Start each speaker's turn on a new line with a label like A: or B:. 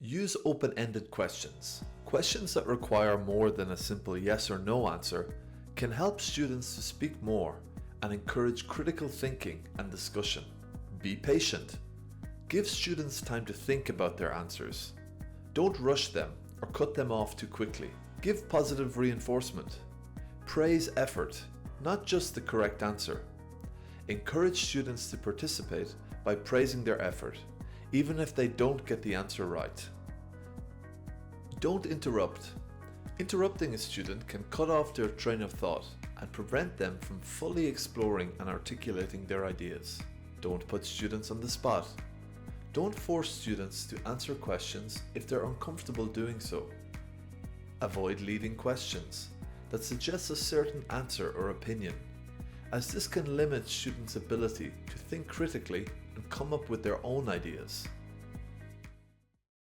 A: Use open-ended questions. Questions that require more than a simple yes or no answer can help students to speak more and encourage critical thinking and discussion. Be patient. Give students time to think about their answers. Don't rush them or cut them off too quickly. Give positive reinforcement. Praise effort, not just the correct answer. Encourage students to participate by praising their effort, even if they don't get the answer right. Don't interrupt. Interrupting a student can cut off their train of thought and prevent them from fully exploring and articulating their ideas. Don't put students on the spot. Don't force students to answer questions if they're uncomfortable doing so. Avoid leading questions that suggest a certain answer or opinion, as this can limit students' ability to think critically and come up with their own ideas.